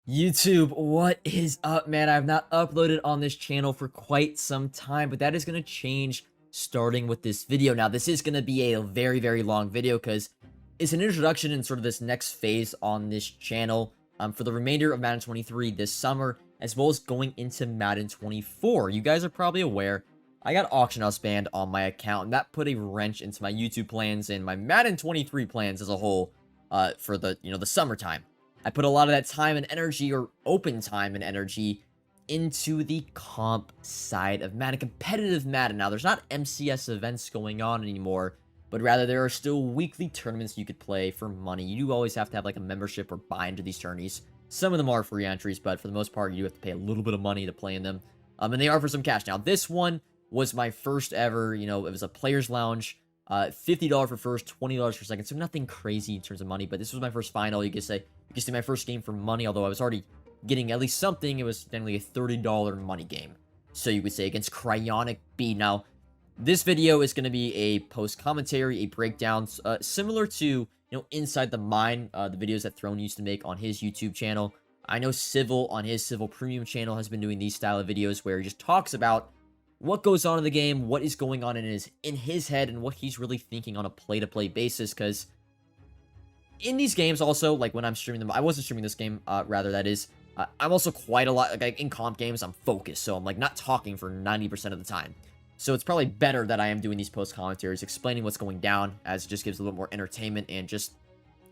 YouTube, what is up, man? I have not uploaded on this channel for quite some time, but that is going to change starting with this video. Now, this is going to be a very, very long video because it's an introduction in sort of this next phase on this channel for the remainder of Madden 23 this summer, as well as going into Madden 24. You guys are probably aware I got auction house banned on my account, and that put a wrench into my YouTube plans and my Madden 23 plans as a whole for the summertime. I put a lot of that time and energy, or open time and energy, into the comp side of Madden, competitive Madden. Now, there's not MCS events going on anymore, but rather there are still weekly tournaments you could play for money. You do always have to have like a membership or buy into these tourneys. Some of them are free entries, but for the most part, you have to pay a little bit of money to play in them. And they are for some cash. Now, this one was my first ever, it was a player's lounge. $50 for first, $20 for second, so nothing crazy in terms of money, but this was my first final. You could say my first game for money, although I was already getting at least something. It was generally a $30 money game, so you could say, against Cryonic B. Now, this video is going to be a post commentary, a breakdown, similar to Inside the Mine, the videos that Throne used to make on his YouTube channel. I know Civil on his Civil Premium channel has been doing these style of videos where he just talks about what goes on in the game, what is going on in his head, and what he's really thinking on a play-to-play basis, because in these games also, like when I'm streaming them, I wasn't streaming this game, rather, that is, I'm also quite a lot, like in comp games, I'm focused, so I'm like not talking for 90% of the time. So it's probably better that I am doing these post commentaries, explaining what's going down, as it just gives a little more entertainment and just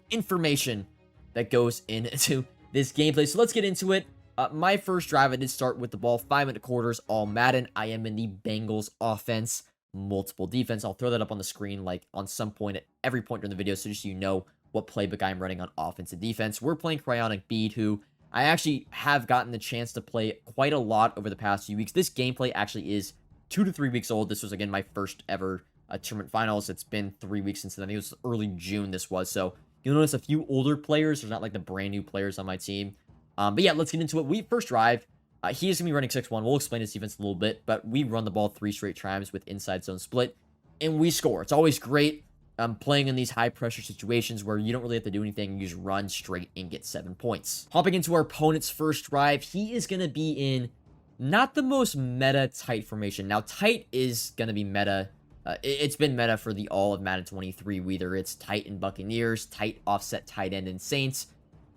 information that goes into this gameplay. So let's get into it. My first drive, I did start with the ball, 5-minute quarters, all Madden. I am in the Bengals offense, multiple defense. I'll throw that up on the screen, like, on some point, at every point during the video, so just so you know what playbook I'm running on offense and defense. We're playing Cryonic Bead, who I actually have gotten the chance to play quite a lot over the past few weeks. This gameplay actually is 2 to 3 weeks old. This was, again, my first ever tournament finals. It's been 3 weeks since then. I think it was early June this was, so you'll notice a few older players. There's not, like, the brand new players on my team. But yeah, let's get into it. We first drive. He is going to be running 6-1. We'll explain his defense a little bit, but we run the ball 3 straight times with inside zone split, and we score. It's always great playing in these high-pressure situations where you don't really have to do anything. You just run straight and get 7 points. Hopping into our opponent's first drive, he is going to be in not the most meta tight formation. Now, tight is going to be meta. It's been meta for the all of Madden 23, whether it's tight in Buccaneers, tight offset tight end in Saints.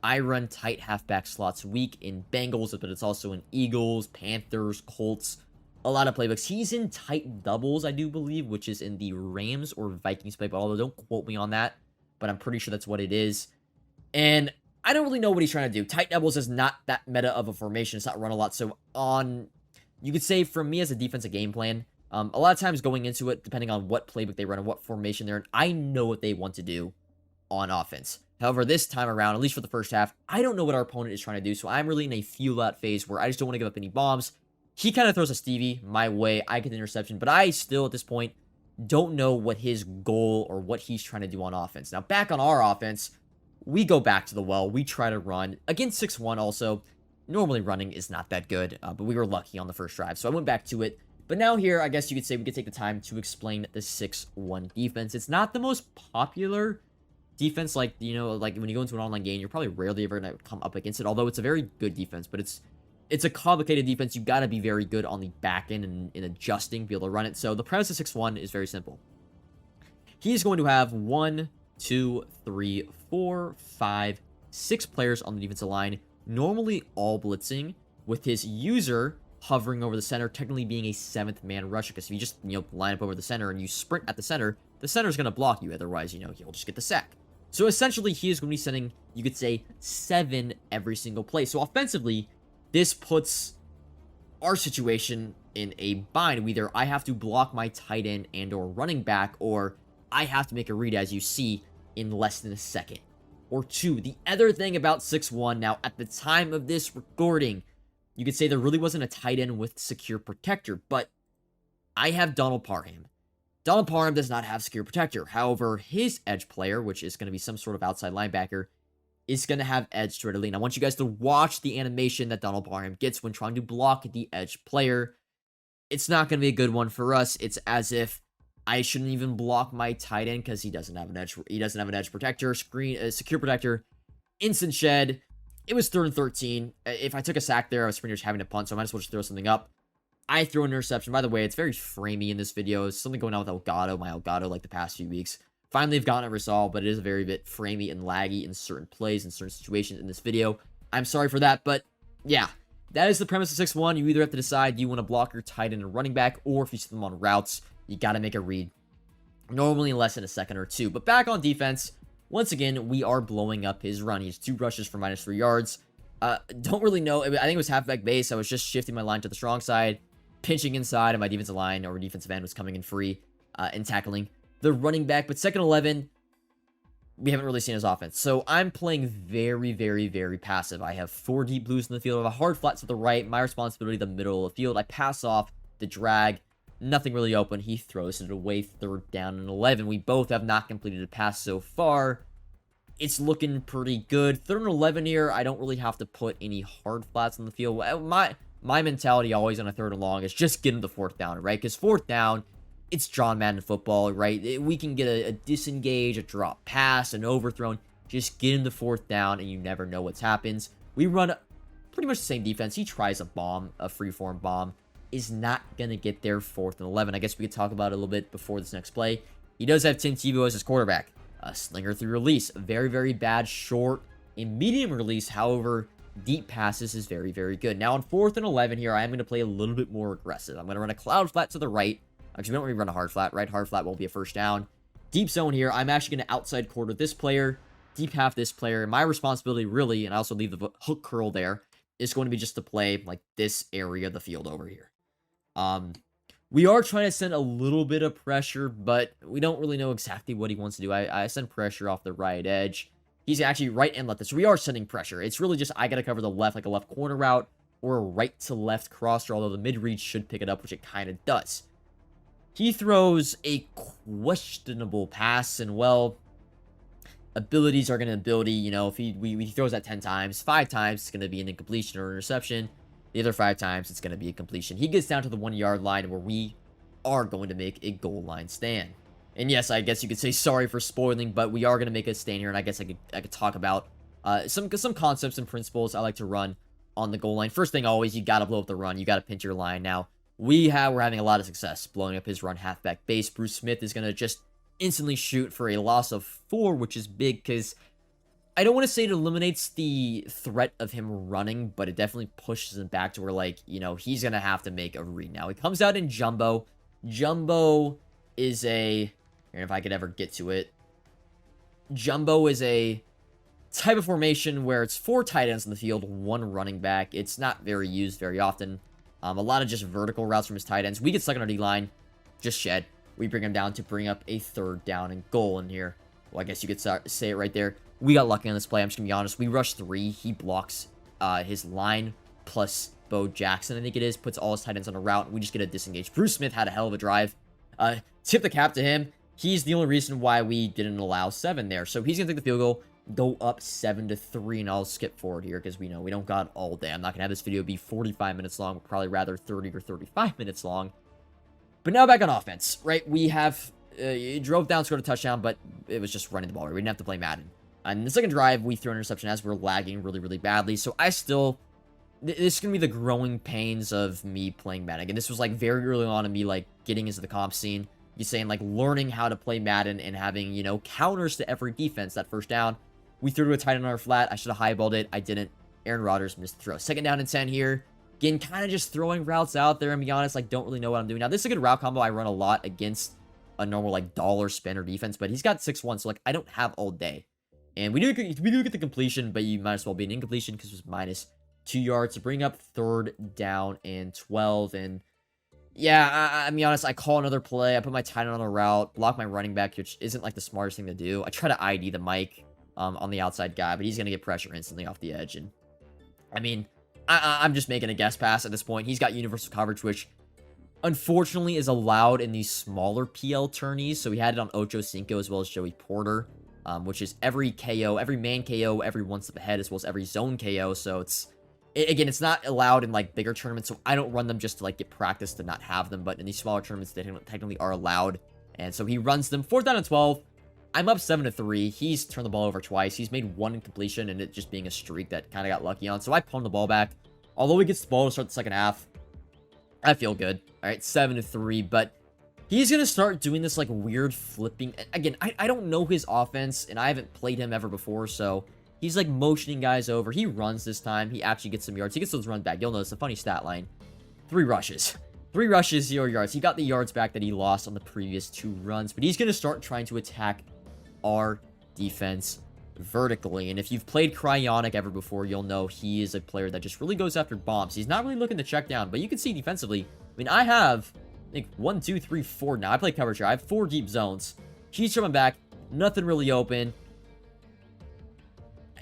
I run tight halfback slots weak in Bengals, but it's also in Eagles, Panthers, Colts, a lot of playbooks. He's in tight doubles, I do believe, which is in the Rams or Vikings playbook, although don't quote me on that, but I'm pretty sure that's what it is. And I don't really know what he's trying to do. Tight doubles is not that meta of a formation. It's not run a lot. So you could say, for me as a defensive game plan, a lot of times going into it, depending on what playbook they run and what formation they're in, I know what they want to do on offense. However, this time around, at least for the first half, I don't know what our opponent is trying to do, so I'm really in a feel-out phase where I just don't want to give up any bombs. He kind of throws a Stevie my way. I get the interception, but I still, at this point, don't know what his goal or what he's trying to do on offense. Now, back on our offense, we go back to the well. We try to run. Against 6-1 also, normally running is not that good, but we were lucky on the first drive, so I went back to it. But now here, I guess you could say we could take the time to explain the 6-1 defense. It's not the most popular defense, like when you go into an online game, you're probably rarely ever going to come up against it, although it's a very good defense, but it's a complicated defense. You got to be very good on the back end and in adjusting to be able to run it. So the premise of 6-1 is very simple. He's going to have 1, 2, 3, 4, 5, 6 players on the defensive line, normally all blitzing, with his user hovering over the center, technically being a 7th man rusher, because if you just line up over the center and you sprint at the center is going to block you. Otherwise, he'll just get the sack. So essentially, he is going to be sending, you could say, 7 every single play. So offensively, this puts our situation in a bind. Either I have to block my tight end and or running back, or I have to make a read, as you see, in less than a second or 2. The other thing about 6-1, now, at the time of this recording, you could say there really wasn't a tight end with secure protector, but I have Donald Parham. Donald Parham does not have secure protector. However, his edge player, which is going to be some sort of outside linebacker, is going to have edge straight to lean. I want you guys to watch the animation that Donald Parham gets when trying to block the edge player. It's not going to be a good one for us. It's as if I shouldn't even block my tight end because he doesn't have an edge. He doesn't have an edge protector, secure protector, instant shed. it was 3rd and 13. If I took a sack there, I was pretty much having to punt, so I might as well just throw something up. I throw an interception. By the way, it's very framey in this video. There's something going on with Elgato, my Elgato, like the past few weeks. Finally, I've gotten it resolved, but it is a very bit framey and laggy in certain plays and certain situations in this video. I'm sorry for that, but yeah, that is the premise of 6-1. You either have to decide, do you want to block your tight end and running back, or if you see them on routes, you got to make a read. Normally in less than a second or two. But back on defense, once again, we are blowing up his run. He has 2 rushes for -3 yards. Don't really know. I think it was halfback base. I was just shifting my line to the strong side, pinching inside, and my defensive line or defensive end was coming in free and tackling the running back. But 2nd and 11, we haven't really seen his offense. So I'm playing very, very, very passive. I have 4 deep blues in the field. I have a hard flat to the right. My responsibility, the middle of the field. I pass off the drag. Nothing really open. He throws it away. 3rd down and 11. We both have not completed a pass so far. It's looking pretty good. 3rd and 11 here. I don't really have to put any hard flats on the field. My mentality always on a 3rd and long is just get him the 4th down, right? Because 4th down, it's John Madden football, right? We can get a disengage, a drop pass, an overthrown. Just get him the 4th down, and you never know what happens. We run pretty much the same defense. He tries a bomb, a freeform bomb. Is not going to get there. 4th and 11. I guess we could talk about it a little bit before this next play. He does have Tim Tebow as his quarterback. A slinger through release. Very, very bad short and medium release. However, deep passes is very, very good. Now on 4th and 11 here, I am going to play a little bit more aggressive. I'm going to run a cloud flat to the right. Actually, we don't really run a hard flat, right? Hard flat won't be a 1st down. Deep zone here. I'm actually going to outside quarter this player, deep half this player. My responsibility really, and I also leave the hook curl there, is going to be just to play like this area of the field over here. We are trying to send a little bit of pressure, but we don't really know exactly what he wants to do. I send pressure off the right edge. He's actually right and left. So we are sending pressure. It's really just I got to cover the left, like a left corner route or a right to left crosser, although the mid-read should pick it up, which it kind of does. He throws a questionable pass, and well, abilities are going to ability. You know, if he throws that 10 times, 5 times, it's going to be an incompletion or interception. The other 5 times, it's going to be a completion. He gets down to the 1-yard line where we are going to make a goal line stand. And yes, I guess you could say sorry for spoiling, but we are going to make a stand here, and I guess I could talk about some concepts and principles I like to run on the goal line. First thing, always, you got to blow up the run. You got to pinch your line. Now, we're having a lot of success blowing up his run halfback base. Bruce Smith is going to just instantly shoot for a loss of 4, which is big because I don't want to say it eliminates the threat of him running, but it definitely pushes him back to where, like, you know, he's going to have to make a read. Now, he comes out in Jumbo. Jumbo is a... and if I could ever get to it. Jumbo is a type of formation where it's 4 tight ends in the field, 1 running back. It's not very used very often. A lot of just vertical routes from his tight ends. We get stuck on our D-line. Just shed. We bring him down to bring up a 3rd down and goal in here. Well, I guess you could say it right there. We got lucky on this play. I'm just going to be honest. We rush 3. He blocks his line plus Bo Jackson, I think it is. Puts all his tight ends on a route. And we just get a disengage. Bruce Smith had a hell of a drive. Tip the cap to him. He's the only reason why we didn't allow 7 there. So he's going to take the field goal, go up 7-3, and I'll skip forward here because we know we don't got all day. I'm not going to have this video be 45 minutes long, probably rather 30 or 35 minutes long. But now back on offense, right? We have drove down, scored a touchdown, but it was just running the ball. Right? We didn't have to play Madden. And the second drive, we threw an interception as we're lagging really, really badly. So I still... this is going to be the growing pains of me playing Madden. And this was like very early on in me like getting into the comp scene. You saying like learning how to play Madden and having, you know, counters to every defense. That 1st down, we threw to a tight end on our flat. I should have highballed it. I didn't. Aaron Rodgers missed the throw. 2nd down and 10 here. Again, kind of just throwing routes out there and be honest, like don't really know what I'm doing. Now, this is a good route combo I run a lot against a normal like dollar spender defense, but he's got 6-1, so like I don't have all day. And we do get the completion, but you might as well be an incompletion because it was -2 yards to bring up 3rd down and 12. And yeah, I'll be honest, I call another play. I put my tight end on a route, block my running back, which isn't like the smartest thing to do. I try to ID the mic on the outside guy, but he's going to get pressure instantly off the edge. And I mean, I'm just making a guess pass at this point. He's got universal coverage, which unfortunately is allowed in these smaller PL tourneys. So we had it on Ocho Cinco as well as Joey Porter, which is every KO, every man KO, every one step ahead, as well as every zone KO. So again, it's not allowed in like bigger tournaments, so I don't run them just to like get practice to not have them, but in these smaller tournaments, they technically are allowed. And so he runs them 4th down and 12. I'm up 7-3. He's turned the ball over twice. He's made one incompletion, and it just being a streak that kind of got lucky on. So I pumped the ball back. Although he gets the ball to start the second half, I feel good. All right, 7-3. But he's going to start doing this, like, weird flipping. Again, I don't know his offense, and I haven't played him ever before, so he's, like, motioning guys over. He runs this time. He actually gets some yards. He gets those runs back. You'll notice a funny stat line. 3 rushes. 3 rushes, 0 yards. He got the yards back that he lost on the previous 2 runs, but he's going to start trying to attack our defense vertically. And if you've played Cryonic ever before, you'll know he is a player that just really goes after bombs. He's not really looking to check down, but you can see defensively. I mean, I have, I think, 1, 2, 3, 4 now. I play coverage here. I have 4 deep zones. He's coming back. Nothing really open.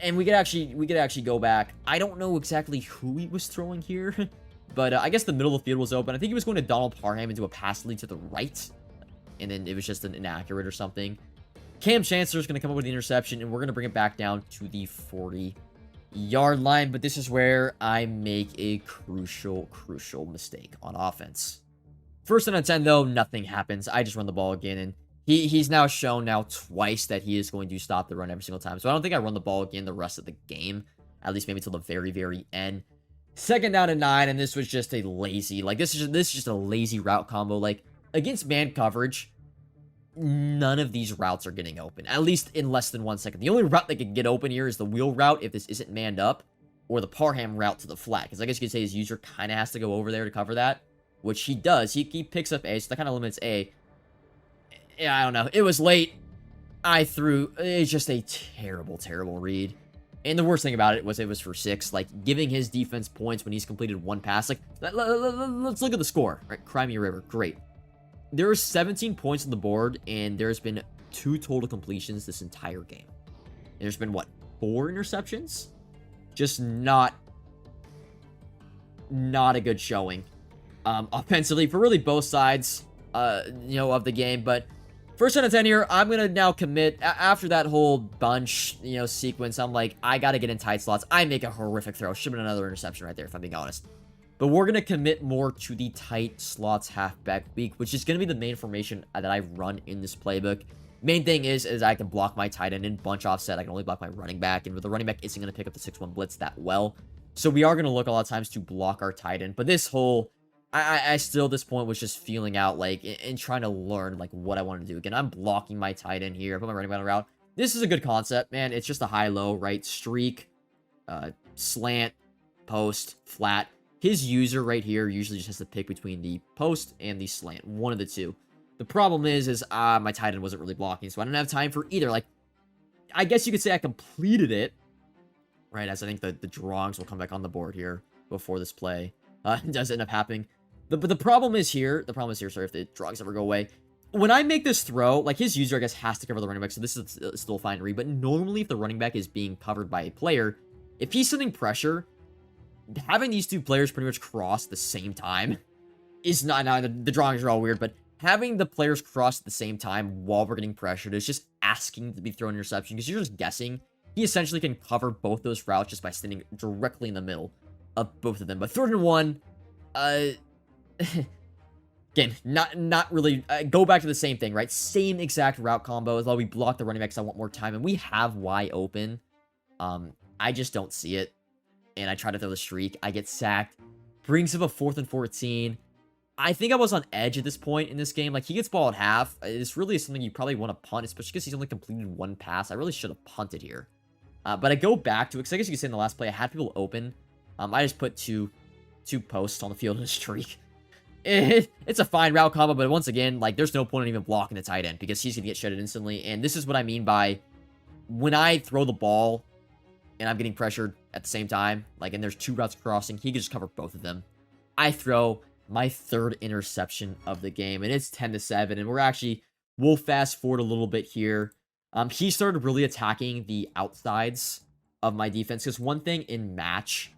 And we could actually go back. I don't know exactly who he was throwing here, but I guess the middle of the field was open. I think he was going to Donald Parham into a pass lead to the right, and then it was just an inaccurate or something. Cam Chancellor's going to come up with the interception, and we're going to bring it back down to the 40-yard line. But this is where I make a crucial mistake on offense. First and 10, though, nothing happens. I just run the ball again, and he's now shown twice that he is going to stop the run every single time. So I don't think I run the ball again the rest of the game, at least maybe until the very, very end. Second down and 9, and this was just a lazy, like, this is just a lazy route combo. Like, against man coverage, none of these routes are getting open, at least in less than 1 second. The only route that can get open here is the wheel route if this isn't manned up, or the Parham route to the flat, because I guess you could say his user kind of has to go over there to cover that, which he does. He picks up A, so that kind of limits A. Yeah, I don't know. It was late. It's just a terrible read. And the worst thing about it was for 6. Like, giving his defense points when he's completed 1 pass. Like, let's look at the score. Right, Crimea River, great. There are 17 points on the board, and there's been 2 total completions this entire game. And there's been, what, 4 interceptions? Just not a good showing. Offensively, for really both sides, of the game. But first out of 10 here, I'm going to now commit. After that whole bunch, sequence, I'm like, I got to get in tight slots. I make a horrific throw. Should have been another interception right there, if I'm being honest. But we're going to commit more to the tight slots halfback weak, which is going to be the main formation that I run in this playbook. Main thing is I can block my tight end in bunch offset. I can only block my running back, and the running back isn't going to pick up the 6-1 blitz that well. So we are going to look a lot of times to block our tight end. But this whole, I still at this point was just feeling out, like, and trying to learn, like, what I want to do. Again, I'm blocking my tight end here. I put my running back on the route. This is a good concept, man. It's just a high-low, right? Streak, slant, post, flat. His user right here usually just has to pick between the post and the slant. One of the two. The problem is my tight end wasn't really blocking, so I didn't have time for either. Like, I guess you could say I completed it, right? As I think the drawings will come back on the board here before this play does end up happening. But the problem is here, sorry, if the drawings ever go away. When I make this throw, like, his user, I guess, has to cover the running back, so this is still fine to read. But normally, if the running back is being covered by a player, if he's sending pressure, having these 2 players pretty much cross at the same time is not, now the drawings are all weird, but having the players cross at the same time while we're getting pressured is just asking to be thrown interception, because you're just guessing. He essentially can cover both those routes just by standing directly in the middle of both of them. But 3rd and 1, again, not really, go back to the same thing, right? Same exact route combo, as though we block the running backs. I want more time, and we have Y open. I just don't see it. And I try to throw the streak. I get sacked. Brings up a 4th and 14. I think I was on edge at this point in this game. Like, he gets ball at half. It's really something you probably want to punt, especially because he's only completed 1 pass. I really should have punted here. But I go back to it, because I guess you could say in the last play, I had people open. I just put two posts on the field in a streak. It's a fine route combo, but once again, like, there's no point in even blocking the tight end, because he's going to get shedded instantly. And this is what I mean by when I throw the ball and I'm getting pressured at the same time, like, and there's 2 routes crossing, he can just cover both of them. I throw my 3rd interception of the game, and it's 10-7, and we'll fast forward a little bit here. He started really attacking the outsides of my defense, because one thing in match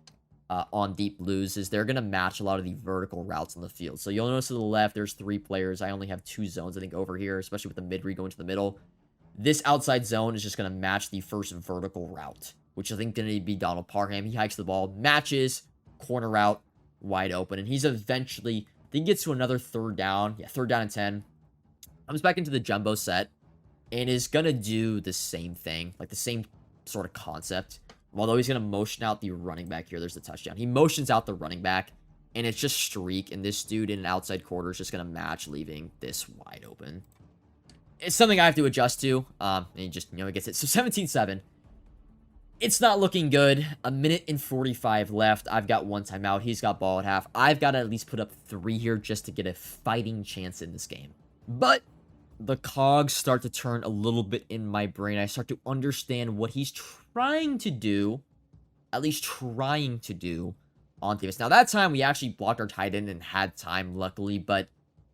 on Deep Blues is they're going to match a lot of the vertical routes on the field. So you'll notice to the left, there's 3 players. I only have 2 zones, I think, over here, especially with the mid-read going to the middle. This outside zone is just going to match the first vertical route, which I think going to be Donald Parham. He hikes the ball, matches, corner route, wide open. And he's eventually, I think he gets to another 3rd down. Yeah, 3rd down and 10. Comes back into the jumbo set. and is going to do the same thing, like the same sort of concept. Although he's going to motion out the running back here. There's the touchdown. He motions out the running back, and it's just streak, and this dude in an outside quarter is just going to match, leaving this wide open. It's something I have to adjust to, and he just, he gets it. So 17-7. It's not looking good. A minute and 45 left. I've got one timeout. He's got ball at half. I've got to at least put up 3 here just to get a fighting chance in this game. But the cogs start to turn a little bit in my brain. I start to understand what he's trying to do, at least trying to do, on defense. Now, that time, we actually blocked our tight end and had time, luckily, but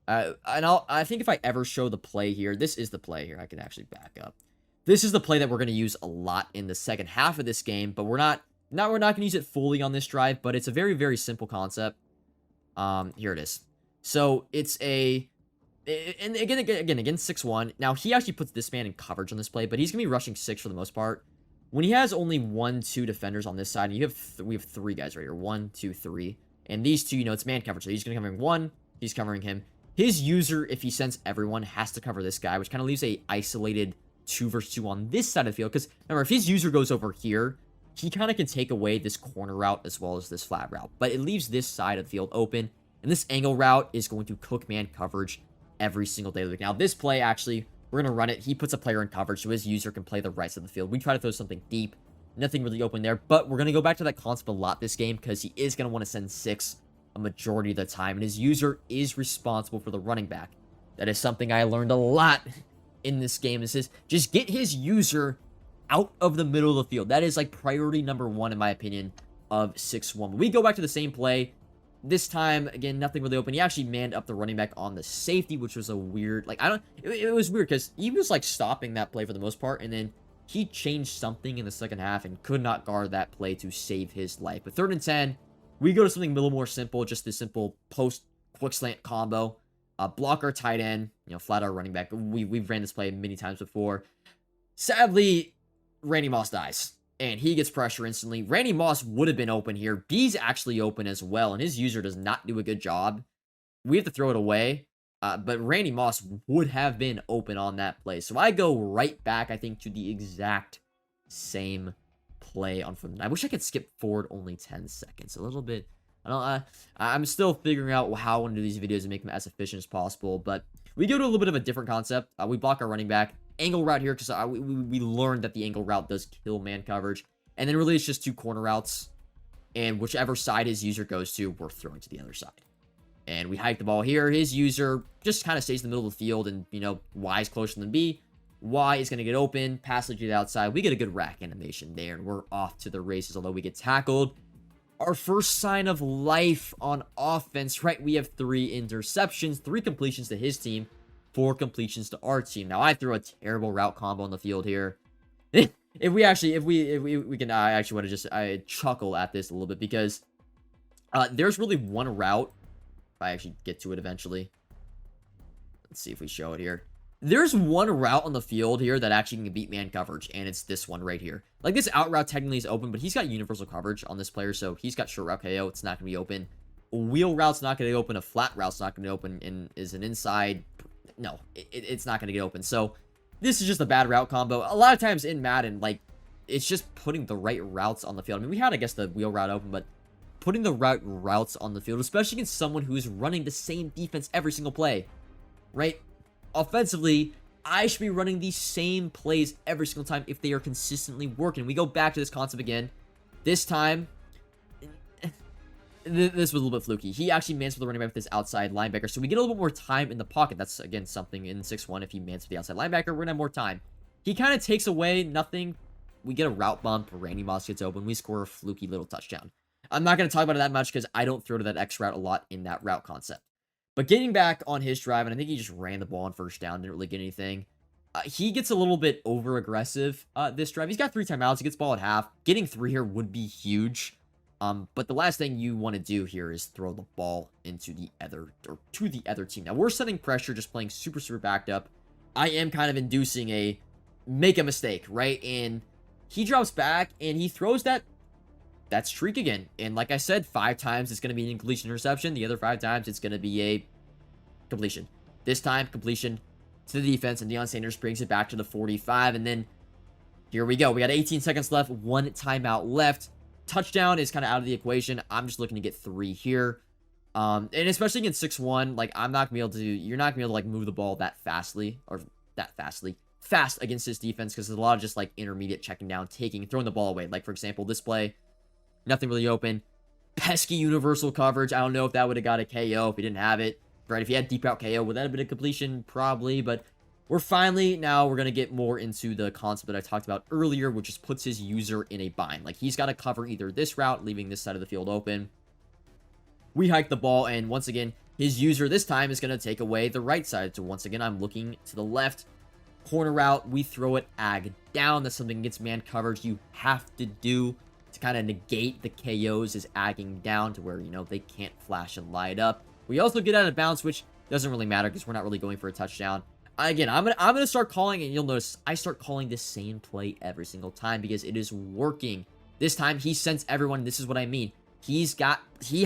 I think if I ever show the play here, this is the play here. I can actually back up. This is the play that we're going to use a lot in the second half of this game, but we're not going to use it fully on this drive, but it's a very, very simple concept. Here it is. So it's and again, against 6-1. Now, he actually puts this man in coverage on this play, but he's going to be rushing 6 for the most part. When he has only 1, 2 defenders on this side, and we have 3 guys right here. 1, 2, 3. And these 2, it's man coverage. So he's going to cover 1. He's covering him. His user, if he sends everyone, has to cover this guy, which kind of leaves a isolated 2 versus 2 on this side of the field. Because, remember, if his user goes over here, he kind of can take away this corner route as well as this flat route. But it leaves this side of the field open. And this angle route is going to cook man coverage every single day of the week. Now, this play, actually, we're going to run it. He puts a player in coverage, so his user can play the right side of the field. We try to throw something deep. Nothing really open there. But we're going to go back to that concept a lot this game because he is going to want to send 6 a majority of the time. And his user is responsible for the running back. That is something I learned a lot in this game. This is just get his user out of the middle of the field. That is like priority number 1, in my opinion, of 6-1. We go back to the same play. This time, again, nothing really open. He actually manned up the running back on the safety, which was a weird, it was weird because he was like stopping that play for the most part, and then he changed something in the second half and could not guard that play to save his life. But 3rd and 10, we go to something a little more simple, just this simple post quick slant combo. Block our tight end, flat our running back. We've ran this play many times before. Sadly, Randy Moss dies, and he gets pressure instantly. Randy Moss would have been open here. B's actually open as well, and his user does not do a good job. We have to throw it away, but Randy Moss would have been open on that play. So I go right back, I think, to the exact same play on from. I wish I could skip forward only 10 seconds. A little bit. I'm still figuring out how I want to do these videos and make them as efficient as possible, but we go to a little bit of a different concept. We block our running back. Angle route here because we learned that the angle route does kill man coverage. And then really it's just 2 corner routes. And whichever side his user goes to, we're throwing to the other side. And we hike the ball here. His user just kind of stays in the middle of the field. And, Y is closer than B. Y is going to get open. Pass it to the outside. We get a good rack animation there. And we're off to the races, although we get tackled. Our first sign of life on offense, right? We have 3 interceptions, 3 completions to his team, 4 completions to our team. Now, I threw a terrible route combo on the field here. I actually want to just chuckle at this a little bit because there's really one route. If I actually get to it eventually. Let's see if we show it here. There's one route on the field here that actually can beat man coverage, and it's this one right here. Like, this out route technically is open, but he's got universal coverage on this player, so he's got short route KO. It's not going to be open. A wheel route's not going to open. A flat route's not going to open, and is an inside. No, it's not going to get open. So, this is just a bad route combo. A lot of times in Madden, like, it's just putting the right routes on the field. I mean, we had, I guess, the wheel route open, but putting the right routes on the field, especially against someone who's running the same defense every single play, right? Offensively, I should be running these same plays every single time if they are consistently working. We go back to this concept again. This time, this was a little bit fluky. He actually mans for the running back with this outside linebacker, so we get a little bit more time in the pocket. That's, again, something in 6-1. If he mans for the outside linebacker, we're going to have more time. He kind of takes away nothing. We get a route bump. Randy Moss gets open. We score a fluky little touchdown. I'm not going to talk about it that much because I don't throw to that X route a lot in that route concept. But getting back on his drive, and I think he just ran the ball on first down, didn't really get anything. He gets a little bit over-aggressive this drive. He's got 3 timeouts. He gets ball at half. Getting 3 here would be huge. But the last thing you want to do here is throw the ball into the other team. Now, we're setting pressure, just playing super, super backed up. I am kind of inducing a make a mistake, right? And he drops back, and he throws that streak again. And like I said, 5 times it's going to be an incompletion interception. The other 5 times it's going to be a completion. This time, completion. to the defense, and Deion Sanders brings it back to the 45, and then here we go. We got 18 seconds left, 1 timeout left. Touchdown is kind of out of the equation. I'm just looking to get 3 here. And especially against 6-1, like, I'm not gonna be able to, you're not gonna be able to, like, move the ball fast against this defense, because there's a lot of just, like, intermediate checking down, throwing the ball away. Like, for example, this play, nothing really open. Pesky universal coverage. I don't know if that would have got a KO if he didn't have it. Right, if he had deep route KO, would that have been a completion? Probably, but we're going to get more into the concept that I talked about earlier, which just puts his user in a bind. Like, he's got to cover either this route, leaving this side of the field open. We hike the ball, and once again, his user this time is going to take away the right side. So once again, I'm looking to the left. Corner route, we throw it ag down. That's something against man coverage you have to do to kind of negate the KOs, is agging down to where, you know, they can't flash and light up. We also get out of bounds, which doesn't really matter because we're not really going for a touchdown. Again, I'm gonna start calling, and you'll notice I start calling the same play every single time because it is working. This time, he sends everyone. This is what I mean. He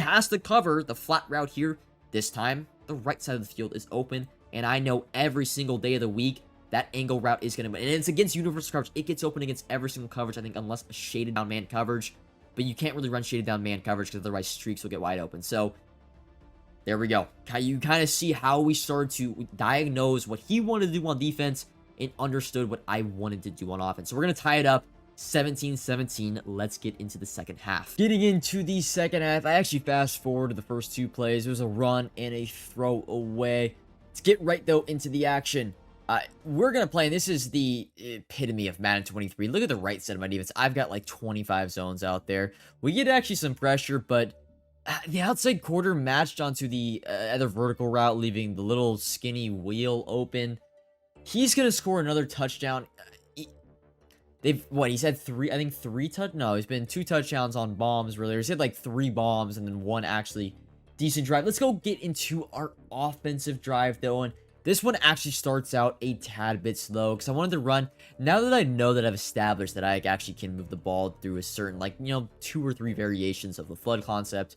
has to cover the flat route here. This time, the right side of the field is open, and I know every single day of the week that angle route is gonna, and it's against universal coverage. It gets open against every single coverage, I think, unless a shaded down man coverage. But you can't really run shaded down man coverage because otherwise streaks will get wide open. So there we go. You kind of see how we started to diagnose what he wanted to do on defense and understood what I wanted to do on offense. So we're going to tie it up 17-17. Let's get into the second half. Getting into the second half, I actually fast forward to the first 2 plays. It was a run and a throw away. Let's get right, though, into the action. We're going to play, and this is the epitome of Madden 23. Look at the right side of my defense. I've got like 25 zones out there. We get actually some pressure, but the outside quarter matched onto the other vertical route, leaving the little skinny wheel open. He's going to score another touchdown. He's had 3, I think 3 no, he's been 2 touchdowns on bombs, really. He's had like 3 bombs and then 1 actually decent drive. Let's go get into our offensive drive, though, and this one actually starts out a tad bit slow because I wanted to run. Now that I know that I've established that I actually can move the ball through a certain, like, you know, 2 or 3 variations of the flood concept,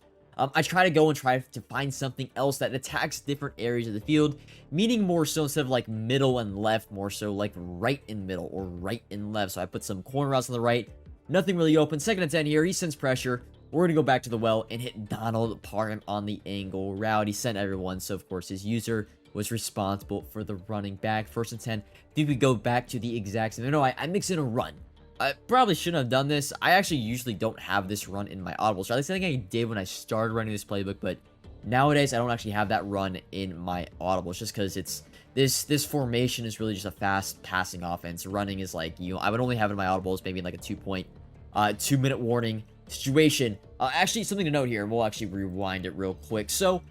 I try to go and try to find something else that attacks different areas of the field, meaning more so instead of like middle and left, more so like right and middle or right and left. So I put some corner routes on the right. Nothing really open. 2nd and 10 here. He sends pressure. We're going to go back to the well and hit Donald Parham on the angle route. He sent everyone. So, of course, his user was responsible for the running back. 1st and 10. I think we go back to the exact same. No, I mix in a run. I probably shouldn't have done this. I actually usually don't have this run in my audibles. Or at least I think I did when I started running this playbook, but nowadays I don't actually have that run in my audibles just because it's this formation is really just a fast passing offense. Running is like, you know, I would only have it in my audibles maybe in like a 2-minute warning situation. Actually, something to note here, and we'll actually rewind it real quick. So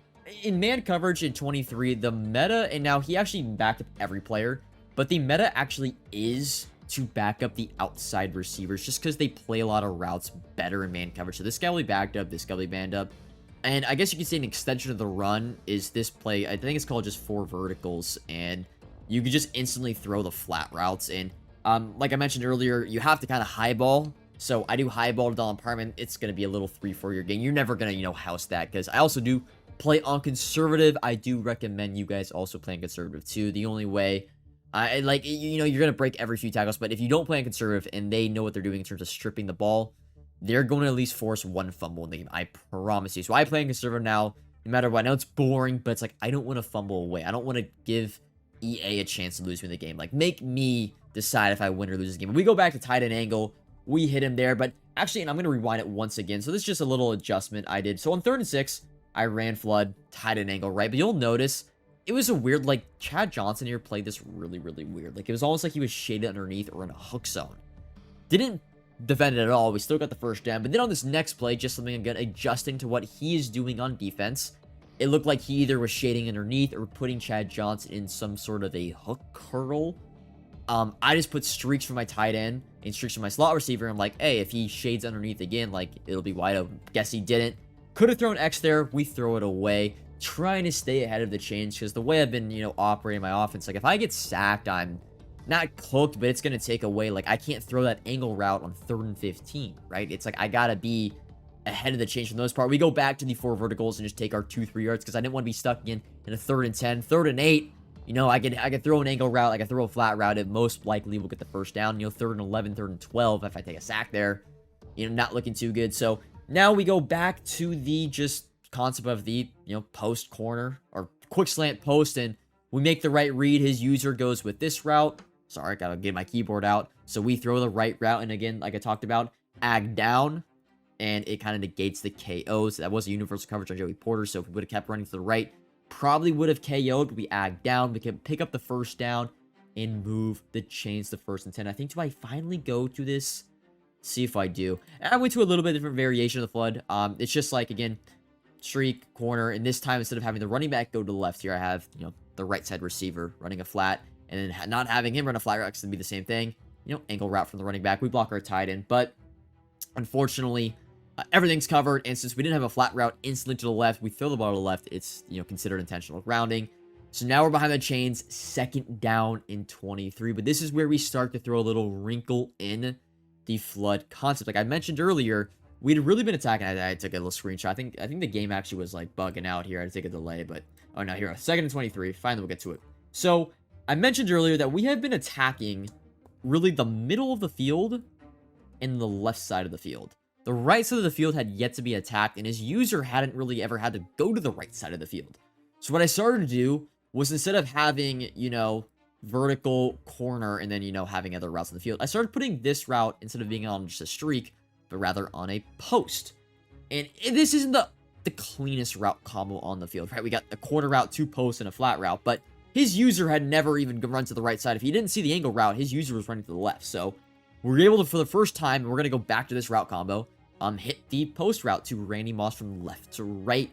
in man coverage in 23, the meta, and now he actually backed up every player, but the meta actually is to back up the outside receivers just because they play a lot of routes better in man coverage. So this guy will be backed up, this guy will be banned up. And I guess you could say an extension of the run is this play. I think it's called just 4 verticals, and you could just instantly throw the flat routes. And like I mentioned earlier, you have to kind of highball. So I do highball to Donald Parham. It's going to be a little 3-4 game. You're never going to, you know, house that because I also do play on conservative. I do recommend you guys also playing conservative too. The only way, like, you know, you're going to break every few tackles, but if you don't play on conservative and they know what they're doing in terms of stripping the ball, they're going to at least force 1 fumble in the game. I promise you. So I play on conservative now, no matter what. I know it's boring, but it's like, I don't want to fumble away. I don't want to give EA a chance to lose me the game. Like, make me decide if I win or lose this game. When we go back to tight end angle, we hit him there, but actually, and I'm going to rewind it once again. So this is just a little adjustment I did. So on 3rd and 6, I ran flood, tight end angle, right? But you'll notice it was a weird, like, Chad Johnson here played this really, really weird. Like, it was almost like he was shaded underneath or in a hook zone. Didn't defend it at all. We still got the first down. But then on this next play, just something again, adjusting to what he is doing on defense, it looked like he either was shading underneath or putting Chad Johnson in some sort of a hook curl. I just put streaks for my tight end and streaks for my slot receiver. I'm like, hey, if he shades underneath again, like, it'll be wide open. Guess he didn't. Could have thrown X there. We throw it away. Trying to stay ahead of the change because the way I've been, you know, operating my offense, like, if I get sacked, I'm not cooked, but it's going to take away. Like, I can't throw that angle route on 3rd and 15, right? It's like, I got to be ahead of the change for the most part. We go back to the 4 verticals and just take our 2-3 yards because I didn't want to be stuck again in a 3rd and 10. 3rd and 8. You know, I could throw an angle route, I could throw a flat route. It most likely will get the first down. You know, 3rd and 11, 3rd and 12 if I take a sack there. You know, not looking too good. So now we go back to the just concept of the, you know, post corner or quick slant post, and we make the right read. His user goes with this route. Sorry, I gotta get my keyboard out. So we throw the right route, and again, like I talked about, ag down, and it kind of negates the KOs. That was a universal coverage on Joey Porter, so if we would have kept running to the right, probably would have KO'd, but we ag down. We can pick up the first down and move the chains to 1st and 10. I think, do I finally go to this? See if I do. And I went to a little bit different variation of the flood. It's just like, again, streak, corner, and this time, instead of having the running back go to the left here, I have, you know, the right side receiver running a flat, and then not having him run a flat route is going to be the same thing. You know, angle route from the running back. We block our tight end, but unfortunately, everything's covered, and since we didn't have a flat route instantly to the left, we throw the ball to the left. It's, you know, considered intentional grounding. So now we're behind the chains, 2nd down and 23, but this is where we start to throw a little wrinkle in the flood concept. Like I mentioned earlier, we'd really been attacking. I took a little screenshot. I think the game actually was like bugging out here. I had to take a delay, but oh no, here, 2nd and 23. Finally, we'll get to it. So I mentioned earlier that we have been attacking really the middle of the field and the left side of the field. The right side of the field had yet to be attacked, and his user hadn't really ever had to go to the right side of the field. So what I started to do was, instead of having, you know, vertical corner and then, you know, having other routes in the field, I started putting this route, instead of being on just a streak, but rather on a post. And this isn't the cleanest route combo on the field, right? We got a corner route, 2 posts, and a flat route, but his user had never even run to the right side. If he didn't see the angle route, his user was running to the left. So we're able to, for the first time, we're going to go back to this route combo, hit the post route to Randy Moss from left to right,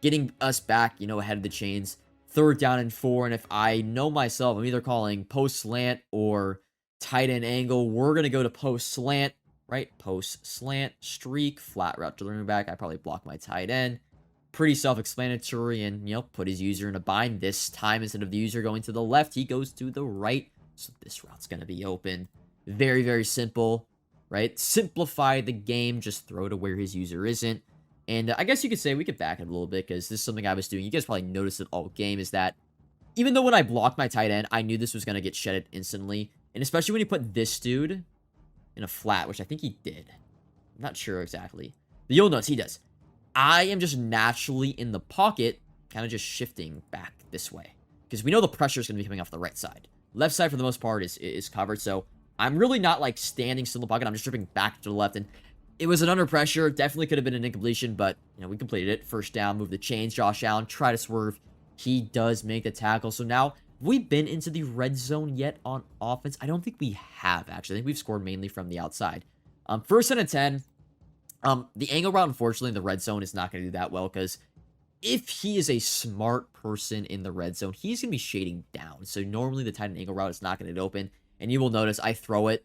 getting us back, you know, ahead of the chains. 3rd down and 4, and if I know myself, I'm either calling post slant or tight end angle. We're going to go to post slant, right? Post slant, streak, flat route to the running back. I probably block my tight end. Pretty self-explanatory, and, you know, put his user in a bind. This time, instead of the user going to the left, he goes to the right. So this route's going to be open. Very, very simple, right? Simplify the game. Just throw to where his user isn't. And I guess you could say we could back it a little bit, because this is something I was doing. You guys probably noticed it all game, is that even though when I blocked my tight end, I knew this was going to get shedded instantly. And especially when you put this dude in a flat, which I think he did. I'm not sure exactly. But you'll notice he does. I am just naturally in the pocket, kind of just shifting back this way, because we know the pressure is going to be coming off the right side. Left side, for the most part, is covered. So I'm really not like standing still in the pocket. I'm just dripping back to the left, and it was an under pressure. Definitely could have been an incompletion, but, you know, we completed it. First down, move the chains. Josh Allen, try to swerve. He does make the tackle. So now, have we been into the red zone yet on offense? I don't think we have, actually. I think we've scored mainly from the outside. 1st and 10. The angle route, unfortunately, in the red zone is not going to do that well, because if he is a smart person in the red zone, he's going to be shading down. So normally the tight end angle route is not going to get open. And you will notice I throw it.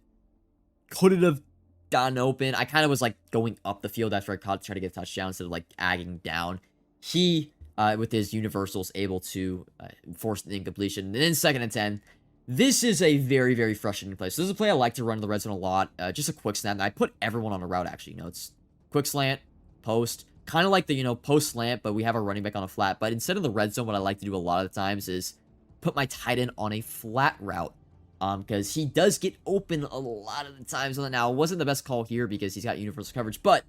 Could it have gotten open? I kind of was like going up the field after I caught to try to get a touchdown instead of like agging down. He, with his universals, able to force the incompletion. And then 2nd and 10. This is a very, very frustrating play. So this is a play I like to run in the red zone a lot. Just a quick snap. And I put everyone on a route, actually. You know, it's quick slant, post. Kind of like the, you know, post slant, but we have our running back on a flat. But instead of the red zone, what I like to do a lot of the times is put my tight end on a flat route. Because he does get open a lot of the times. Now, it wasn't the best call here because he's got universal coverage, but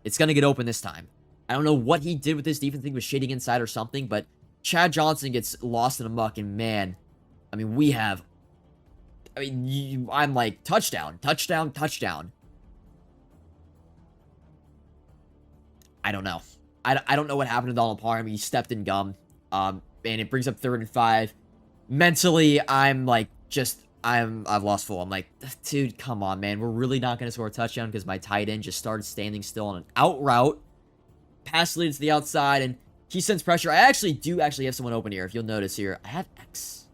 it's going to get open this time. I don't know what he did with this defense. I think he was shading inside or something, but Chad Johnson gets lost in a muck, and man, I mean, we have, I'm like, touchdown, touchdown, touchdown. I don't know. I don't know what happened to Donald Parham. He stepped in gum, and it brings up 3rd and 5. Mentally, I'm like, I've lost full. I'm like, dude, come on, man. We're really not going to score a touchdown because my tight end just started standing still on an out route. Pass leads to the outside, and he sends pressure. I do have someone open here. If you'll notice here, I have X.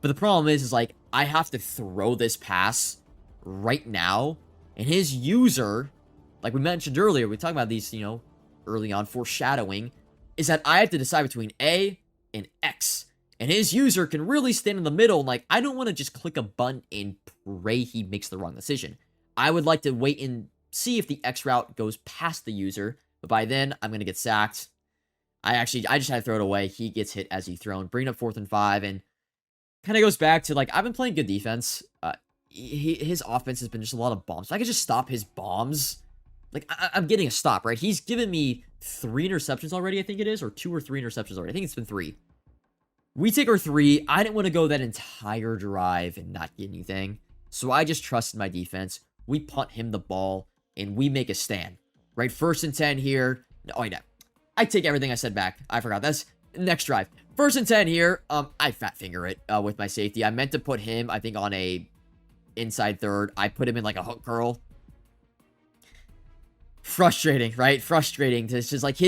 But the problem is like, I have to throw this pass right now, and his user, like we mentioned earlier, we talked about these, you know, early on, foreshadowing, is that I have to decide between A and X. And his user can really stand in the middle. And like, I don't want to just click a button and pray he makes the wrong decision. I would like to wait and see if the X route goes past the user. But by then, I'm going to get sacked. I just had to throw it away. He gets hit as he thrown. Bring it up 4th and 5, and kind of goes back to, like, I've been playing good defense. His offense has been just a lot of bombs. If I could just stop his bombs, like, I'm getting a stop, right? He's given me 3 interceptions already, I think it is, or 2 or 3 interceptions already. I think it's been 3. We take our 3. I didn't want to go that entire drive and not get anything, so I just trusted my defense. We punt him the ball, and we make a stand, right? 1st and 10 here. Oh, yeah. I take everything I said back. I forgot. That's next drive. 1st and 10 here. I fat finger it with my safety. I meant to put him, I think, on a inside third. I put him in like a hook curl. Frustrating, right? Frustrating. It's just like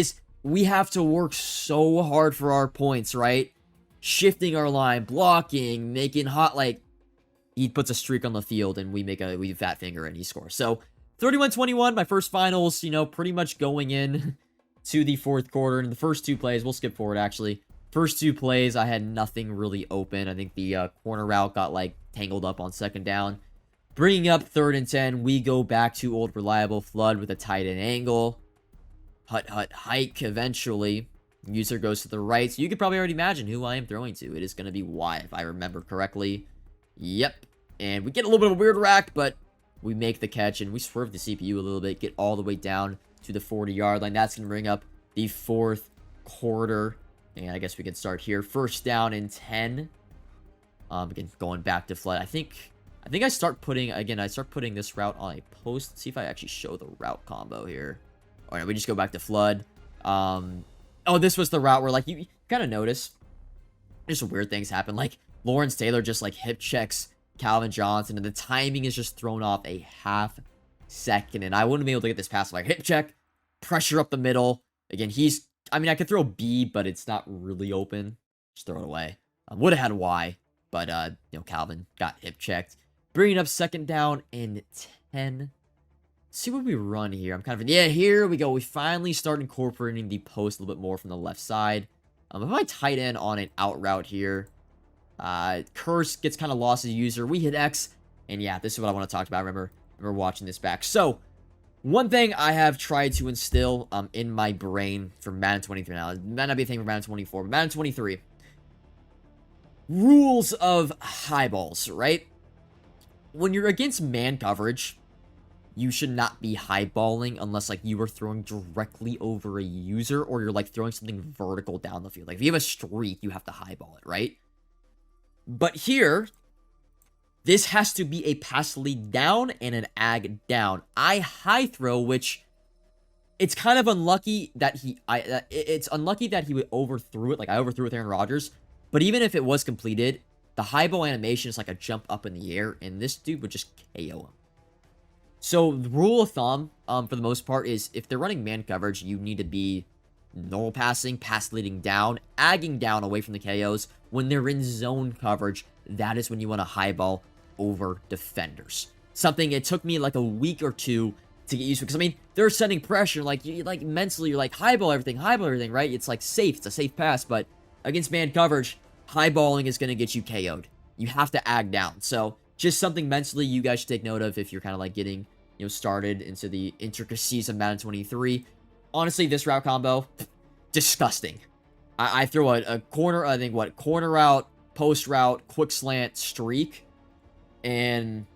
we have to work so hard for our points, right? Shifting our line, blocking, making hot, like, he puts a streak on the field and we fat finger and he scores. So 31-21, my first finals, pretty much going in to the 4th quarter. In the first 2 plays, we'll skip forward actually. First 2 plays, I had nothing really open. I think the corner route got, like, tangled up on 2nd down. Bringing up 3rd and 10, we go back to old reliable Flood with a tight end angle. Hut, hike eventually. User goes to the right. So you could probably already imagine who I am throwing to. It is going to be Y, if I remember correctly. Yep. And we get a little bit of a weird rack, but we make the catch, and we swerve the CPU a little bit, get all the way down to the 40-yard line. That's going to bring up the 4th quarter. And I guess we can start here. 1st down and 10. Again, going back to Flood. I think I start putting this route on a post. Let's see if I actually show the route combo here. All right, we just go back to Flood. Oh, this was the route where, like, you kind of notice just weird things happen. Like, Lawrence Taylor just, like, hip checks Calvin Johnson, and the timing is just thrown off a half second, and I wouldn't be able to get this pass. Like, hip check, pressure up the middle. Again, I could throw B, but it's not really open. Just throw it away. Would have had Y, but, Calvin got hip checked. Bringing up 2nd down and 10. See what we run here. Yeah, here we go. We finally start incorporating the post a little bit more from the left side. If I tight end on an out route here, Curse gets kind of lost as a user. We hit X, and yeah, this is what I want to talk about. I remember watching this back. So, one thing I have tried to instill in my brain for Madden 23 now, it might not be a thing for Madden 24, but Madden 23. Rules of high balls, right? When you're against man coverage, you should not be highballing unless, like, you are throwing directly over a user or you're, like, throwing something vertical down the field. Like, if you have a streak, you have to highball it, right? But here, this has to be a pass lead down and an ag down. I high throw, which it's kind of unlucky that it's unlucky that he overthrew it. Like, I overthrew with Aaron Rodgers. But even if it was completed, the highball animation is like a jump up in the air, and this dude would just KO him. So, the rule of thumb, for the most part, is if they're running man coverage, you need to be normal passing, pass leading down, agging down away from the KOs. When they're in zone coverage, that is when you want to highball over defenders. Something it took me like a week or 2 to get used to, because, they're sending pressure, like, mentally, you're like, highball everything, right? It's, like, safe, it's a safe pass, but against man coverage, highballing is going to get you KO'd. You have to ag down. So, just something mentally you guys should take note of if you're kind of, like, getting, started into the intricacies of Madden 23. Honestly, this route combo, disgusting. I throw a corner, corner route, post route, quick slant, streak, and,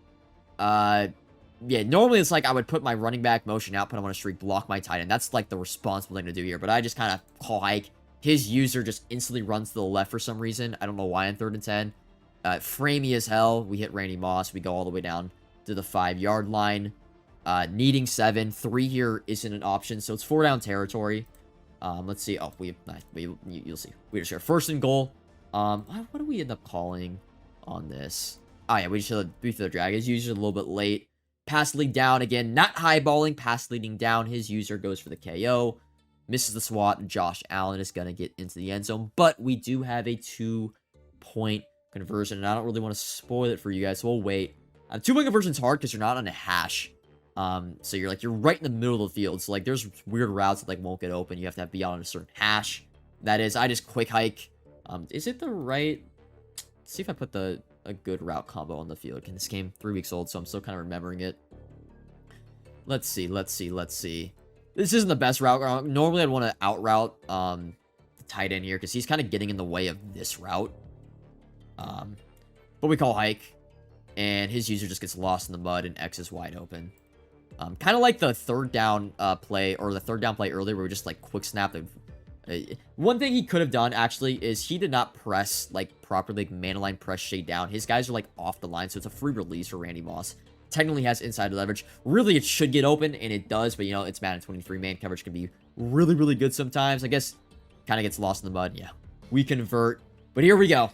yeah, normally it's like I would put my running back motion out, put him on a streak, block my tight end. That's, like, the responsible thing to do here, but I just kind of call hike. His user just instantly runs to the left for some reason. I don't know why on 3rd and 10. Framey as hell. We hit Randy Moss. We go all the way down to the 5-yard line. Needing 7. 3 here isn't an option, so it's 4 down territory. Let's see. Oh, you'll see. We just share 1st and goal. What do we end up calling on this? Oh, yeah, we threw the drag. His user's a little bit late. Pass lead down again. Not highballing. Pass leading down. His user goes for the KO. Misses the swat. Josh Allen is going to get into the end zone. But we do have a 2-point conversion, and I don't really want to spoil it for you guys, so we'll wait. 2-point conversion is hard because you're not on a hash. So you're right in the middle of the field. So, like, there's weird routes that, like, won't get open. You have to be on a certain hash. That is, I just quick hike. Is it the right... Let's see if I put a good route combo on the field. Again, this game 3 weeks old, so I'm still kind of remembering it. Let's see. This isn't the best route. Normally, I'd want to out route, tight end here because he's kind of getting in the way of this route. But we call hike, and his user just gets lost in the mud, and X is wide open. Kind of like the third down play, or the third down play earlier where we just like quick snap. One thing he could have done actually is he did not press like properly, like man line press shade down. His guys are like off the line, so it's a free release for Randy Moss. Technically has inside leverage. Really, it should get open, and it does, but you know, it's Madden 23. Man coverage can be really, really good sometimes. I guess kind of gets lost in the mud. Yeah, we convert, but here we go.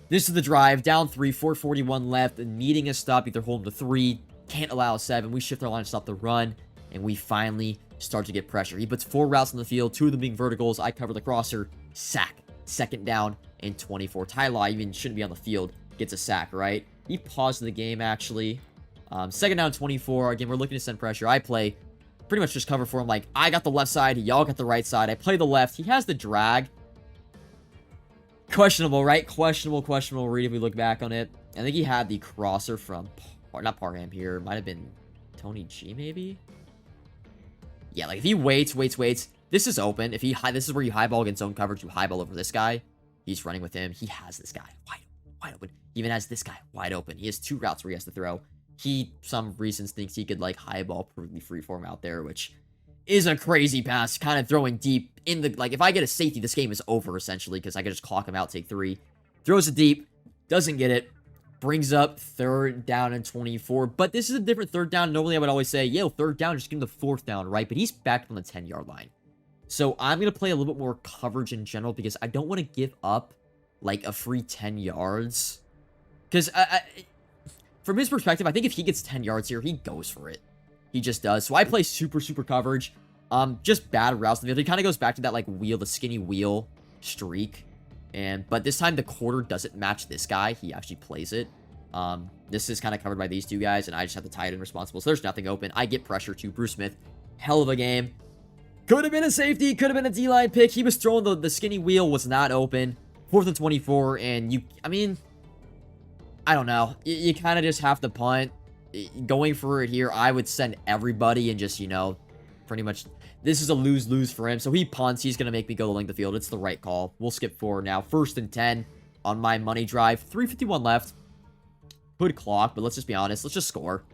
This is the drive, down 3, 4:41 left, needing a stop, either hold them to 3, can't allow a 7. We shift our line to stop the run, and we finally start to get pressure. He puts 4 routes on the field, 2 of them being verticals. I cover the crosser, sack, second down and 24. Ty Law even shouldn't be on the field, gets a sack, right? He paused the game, actually. Second down, 24. Again, we're looking to send pressure. I play pretty much just cover for him. Like, I got the left side, y'all got the right side. I play the left. He has the drag. Questionable, right? Questionable read if we look back on it. I think he had the crosser from, not Parham here. Might have been Tony G, maybe? Yeah, like if he waits. This is open. If he this is where you highball against zone coverage. You highball over this guy. He's running with him. He has this guy wide open. He even has this guy wide open. He has 2 routes where he has to throw. He, some reasons, thinks he could like highball perfectly freeform out there, which is a crazy pass. Kind of throwing deep in the, like, if I get a safety, this game is over essentially because I could just clock him out, take 3. Throws it deep, doesn't get it. Brings up third down and 24. But this is a different third down. Normally, I would always say, yo, third down, just give him the 4th down, right? But he's back on the 10-yard line. So I'm going to play a little bit more coverage in general because I don't want to give up, like, a free 10 yards. Because from his perspective, I think if he gets 10 yards here, he goes for it. He just does. So I play super coverage. Just bad routes in the field. He kind of goes back to that, like, the skinny wheel streak. But this time the quarter doesn't match this guy. He actually plays it. This is kind of covered by these 2 guys, and I just have the tight end responsible. So there's nothing open. I get pressure to Bruce Smith. Hell of a game. Could have been a safety. Could have been a D-line pick. He was throwing the skinny wheel. Was not open. 4th and 24. And I mean, I don't know. You kind of just have to punt. Going for it here, I would send everybody and just, you know, pretty much... This is a lose-lose for him. So he punts. He's going to make me go the length of the field. It's the right call. We'll skip forward now. 1st and 10 on my money drive. 3:51 left. Good clock, but let's just be honest. Let's just score.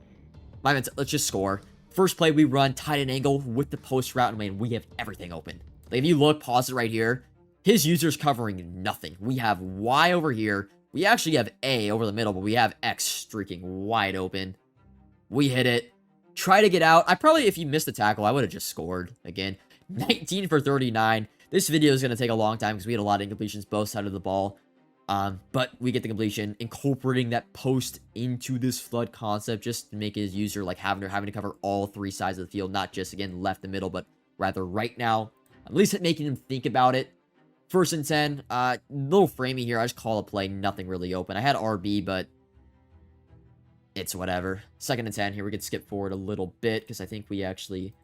Let's just score. First play, we run tight end angle with the post route, and man, we have everything open. Like, if you look, pause it right here. His user's covering nothing. We have Y over here. We actually have A over the middle, but we have X streaking wide open. We hit it. Try to get out. I probably, if you missed the tackle, I would have just scored. Again, 19 for 39. This video is going to take a long time because we had a lot of incompletions both sides of the ball. But we get the completion, incorporating that post into this flood concept, just to make his user like having to cover all 3 sides of the field, not just, again, left and middle, but rather right now. At least making him think about it. 1st and 10. Little framey here. I just call a play. Nothing really open. I had RB, but it's whatever. 2nd and 10. Here we could skip forward a little bit because I think we actually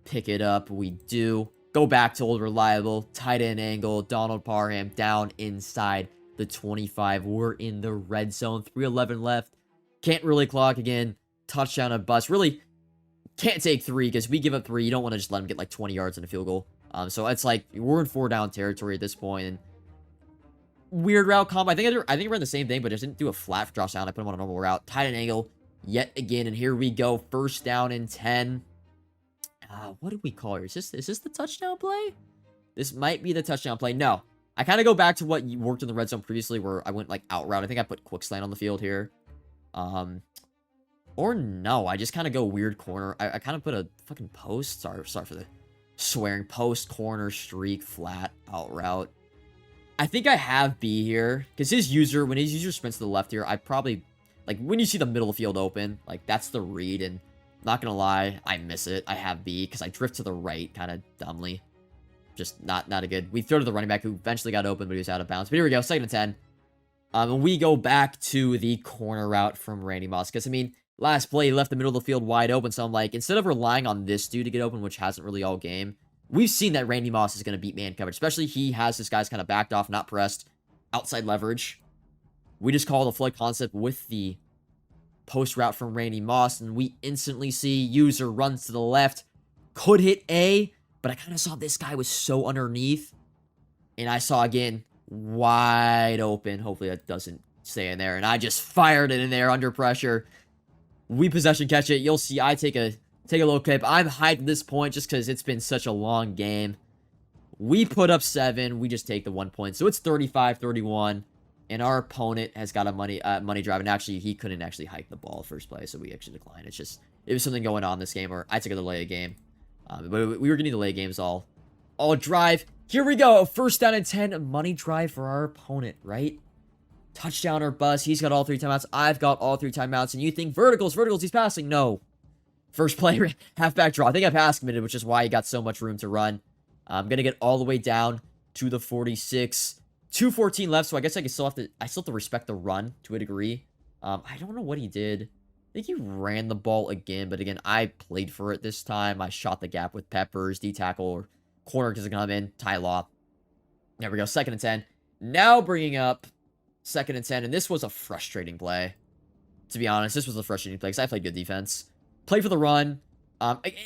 pick it up. We do. Go back to old reliable. Tight end angle. Donald Parham down inside the 25. We're in the red zone. 3:11 left. Can't really clock again. Touchdown or bust. Really can't take 3 because we give up 3. You don't want to just let him get like 20 yards in a field goal. So it's like we're in 4-down territory at this point. And weird route combo. I think I ran the same thing, but just didn't do a flat drop down. I put him on a normal route. Tight end angle yet again. And here we go. 1st down and 10. What did we call here? Is this the touchdown play? This might be the touchdown play. No. I kind of go back to what you worked in the red zone previously where I went like out route. I think I put quick slant on the field here. Or no, I just kind of go weird corner. I kind of put a fucking post. Sorry for the swearing. Post, corner, streak, flat, out route. I think I have B here. Because when his user sprints to the left here, I probably, like, when you see the middle of the field open, like, that's the read. And not gonna lie, I miss it. I have B because I drift to the right kind of dumbly. Just not a good. We throw to the running back who eventually got open, but he was out of bounds. But here we go, 2nd and 10. And we go back to the corner route from Randy Moss. Because, I mean, last play, he left the middle of the field wide open. So I'm like, instead of relying on this dude to get open, which hasn't really all game, we've seen that Randy Moss is going to beat man coverage. Especially he has his guys kind of backed off, not pressed. Outside leverage. We just call the flood concept with the post route from Randy Moss. And we instantly see user runs to the left. Could hit A. But I kind of saw this guy was so underneath. And I saw again, wide open. Hopefully that doesn't stay in there. And I just fired it in there under pressure. We possession catch it. You'll see I take a little clip. I'm hyped at this point just because it's been such a long game. We put up 7. We just take the 1 point. So it's 35-31. And our opponent has got a money drive. And actually, he couldn't actually hike the ball first play. So we actually declined. It's just, it was something going on this game. Or I took a delay game. But we were getting delay games all drive. Here we go. First down and 10. Money drive for our opponent, right? Touchdown or bust. He's got all 3 timeouts. I've got all 3 timeouts. And you think verticals, he's passing. No. First play, halfback draw. I think I pass committed, which is why he got so much room to run. I'm going to get all the way down to the 46. 2:14 left, so I guess I still have to respect the run to a degree. I don't know what he did. I think he ran the ball again, but again, I played for it this time. I shot the gap with Peppers, D-tackle, or corner doesn't come in, Ty Law. There we go, 2nd and 10. Now bringing up 2nd and 10, and this was a frustrating play. To be honest, this was a frustrating play because I played good defense. Play for the run.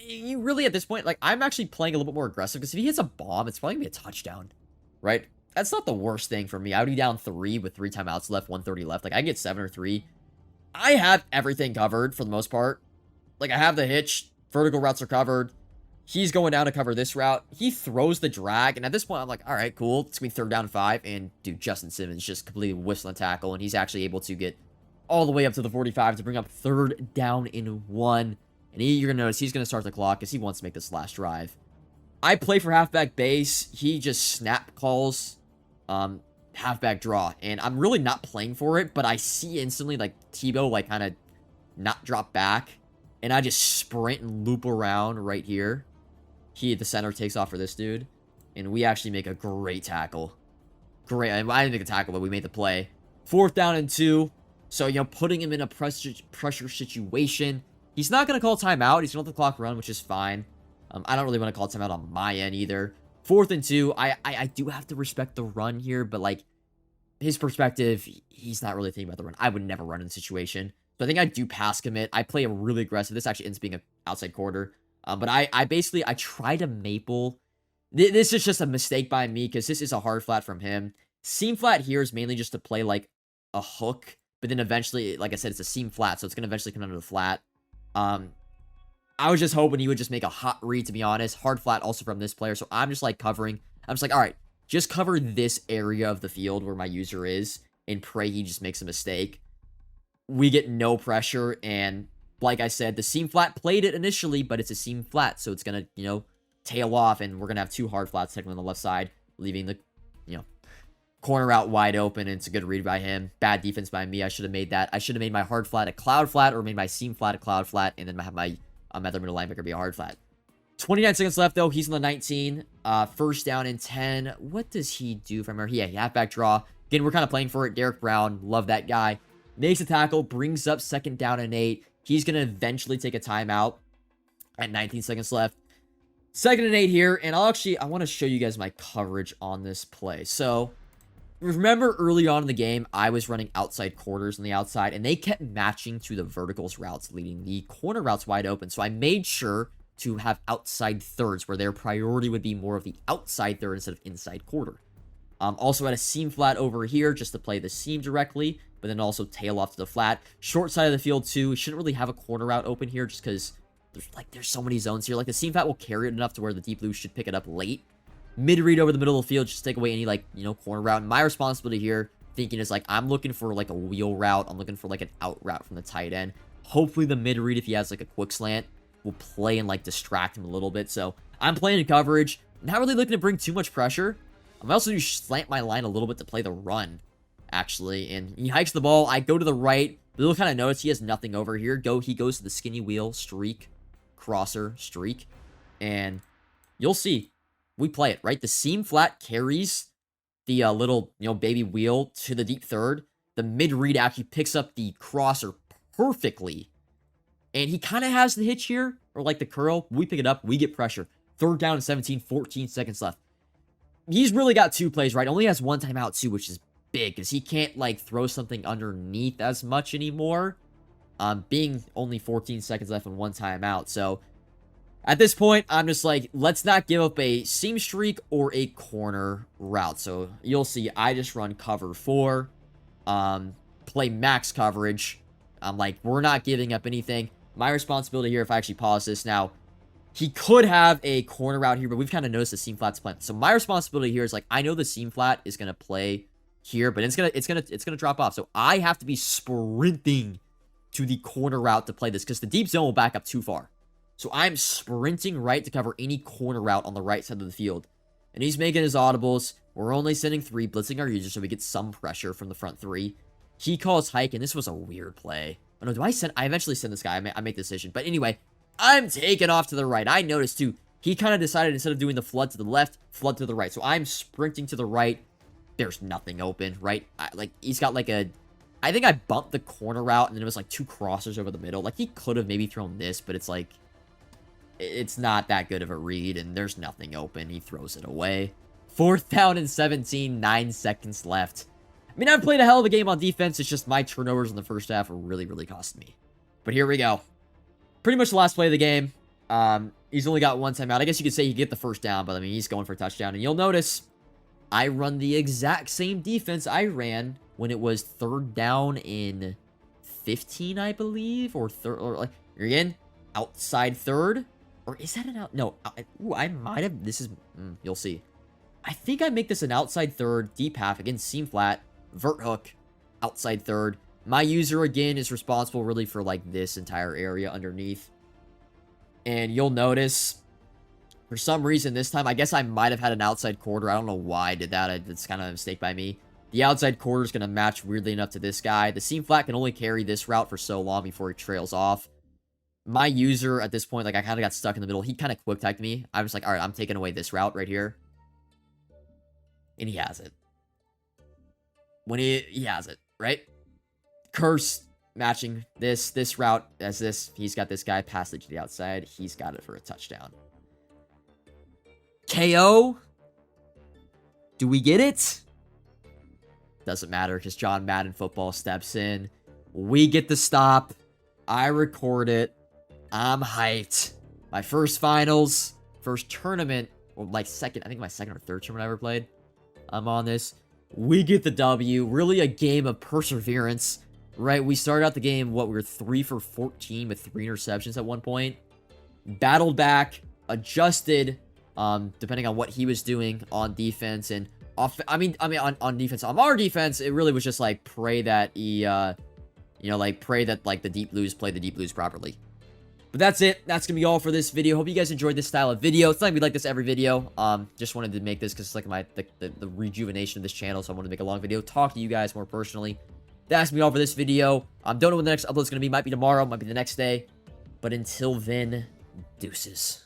You really, at this point, like, I'm actually playing a little bit more aggressive because if he hits a bomb, it's probably going to be a touchdown, right? That's not the worst thing for me. I would be down 3 with 3 timeouts left, 1:30 left. Like, I can get 7 or 3. I have everything covered for the most part. Like, I have the hitch. Vertical routes are covered. He's going down to cover this route. He throws the drag. And at this point, I'm like, all right, cool. It's going to be 3rd down and 5. And, dude, Justin Simmons just completely whistling tackle. And he's actually able to get all the way up to the 45 to bring up 3rd down and 1. And you're going to notice he's going to start the clock because he wants to make this last drive. I play for halfback base. He just snap calls halfback draw. And I'm really not playing for it, but I see instantly, like, Tebow, like, kind of not drop back. And I just sprint and loop around right here. He, the center, takes off for this dude. And we actually make a great tackle. Great. I didn't make a tackle, but we made the play. 4th down and 2. So, you know, putting him in a pressure situation. He's not going to call timeout. He's going to let the clock run, which is fine. I don't really want to call timeout on my end either. 4th and 2. I do have to respect the run here, but, like, his perspective, he's not really thinking about the run. I would never run in the situation. So I think I do pass commit. I play a really aggressive. This actually ends up being an outside quarter. But I basically try to maple. This is just a mistake by me because this is a hard flat from him. Seam flat here is mainly just to play, like, a hook. But then eventually, like I said, it's a seam flat, so it's going to eventually come under the flat. I was just hoping he would just make a hot read, to be honest. Hard flat also from this player, so I'm just, like, covering. I'm just like, all right, just cover this area of the field where my user is and pray he just makes a mistake. We get no pressure, and like I said, the seam flat played it initially, but it's a seam flat, so it's going to, you know, tail off, and we're going to have 2 hard flats technically on the left side, leaving the, you know, corner out wide open, and it's a good read by him. Bad defense by me. I should have made that. I should have made my hard flat a cloud flat, or made my seam flat a cloud flat, and then have my other middle linebacker be a hard flat. 29 seconds left, though. He's on the 19. 1st down and 10. What does he do from here? Yeah, halfback draw. Again, we're kind of playing for it. Derek Brown, love that guy. Makes a tackle, brings up 2nd down and 8. He's going to eventually take a timeout at 19 seconds left. 2nd and 8 here, and I want to show you guys my coverage on this play. So, remember early on in the game, I was running outside quarters on the outside, and they kept matching to the verticals routes, leading the corner routes wide open. So I made sure to have outside thirds, where their priority would be more of the outside third instead of inside quarter. Also had a seam flat over here just to play the seam directly, but then also tail off to the flat. Short side of the field too. Shouldn't really have a corner route open here just because there's so many zones here. Like, the seam flat will carry it enough to where the deep blue should pick it up late. Mid read over the middle of the field, just take away any, like, you know, corner route. And my responsibility here, thinking, is like, I'm looking for like a wheel route. I'm looking for like an out route from the tight end. Hopefully the mid read, if he has like a quick slant, will play and like distract him a little bit. So I'm playing in coverage, not really looking to bring too much pressure. I'm also going to slant my line a little bit to play the run, actually. And he hikes the ball. I go to the right. But you'll kind of notice he has nothing over here. He goes to the skinny wheel, streak, crosser, streak. And you'll see. We play it, right? The seam flat carries the little, you know, baby wheel to the deep third. The mid read actually picks up the crosser perfectly. And he kind of has the hitch here, or like the curl. We pick it up. We get pressure. 3rd down and 17, 14 seconds left. He's really got 2 plays, right? Only has 1 timeout too, which is big, because he can't, like, throw something underneath as much anymore. Being only 14 seconds left and 1 timeout. So, At this point, I'm just like, let's not give up a seam streak or a corner route. So you'll see I just run cover 4, play max coverage. I'm like, we're not giving up anything. My responsibility here, if I actually pause this now, he could have a corner route here, but we've kind of noticed the seam flat's playing. So my responsibility here is like, I know the seam flat is gonna play here, but it's gonna drop off. So I have to be sprinting to the corner route to play this because the deep zone will back up too far. So I'm sprinting right to cover any corner route on the right side of the field. And he's making his audibles. We're only sending 3, blitzing our users so we get some pressure from the front 3. He calls hike, and this was a weird play. Oh no, I eventually send this guy. I make the decision. But anyway, I'm taking off to the right. I noticed too, he kind of decided instead of doing the flood to the left, flood to the right. So I'm sprinting to the right. There's nothing open, right? He's got like a... I think I bumped the corner route, and then it was like 2 crossers over the middle. Like, he could have maybe thrown this, but it's like... It's not that good of a read, and there's nothing open. He throws it away. 4th down and 17, 9 seconds left. I mean, I've played a hell of a game on defense. It's just my turnovers in the first half are really, really costing me. But here we go. Pretty much the last play of the game. He's only got 1 timeout. I guess you could say he get the first down, but I mean, he's going for a touchdown. And you'll notice I run the exact same defense I ran when it was 3rd down in 15, I believe, or like, you're in outside 3rd. Or is that an out? No, I might have. This is, you'll see. I think I make this an outside 3rd, deep half, again, seam flat, vert hook, outside 3rd. My user, again, is responsible really for, like, this entire area underneath. And you'll notice, for some reason this time, I guess I might have had an outside quarter. I don't know why I did that. It's kind of a mistake by me. The outside quarter is going to match weirdly enough to this guy. The seam flat can only carry this route for so long before he trails off. My user at this point, like, I kind of got stuck in the middle. He kind of quick-typed me. I was like, all right, I'm taking away this route right here. And he has it. When he has it, right? Curse matching this route as this. He's got this guy passage to the outside. He's got it for a touchdown. KO? Do we get it? Doesn't matter because John Madden football steps in. We get the stop. I record it. I'm hyped. My first finals, first tournament, or like second, I think my second or third tournament I ever played. I'm on this. We get the W. Really a game of perseverance, right? We started out the game, we were 3 for 14 with 3 interceptions at one point. Battled back, adjusted, depending on what he was doing on defense and on defense. On our defense, it really was just like pray that he, pray that like the Deep Blues play the Deep Blues properly. But that's it. That's going to be all for this video. Hope you guys enjoyed this style of video. It's not going to be like this every video. Just wanted to make this because it's like the rejuvenation of this channel. So I wanted to make a long video. Talk to you guys more personally. That's going to be all for this video. Don't know when the next upload is going to be. Might be tomorrow. Might be the next day. But until then, deuces.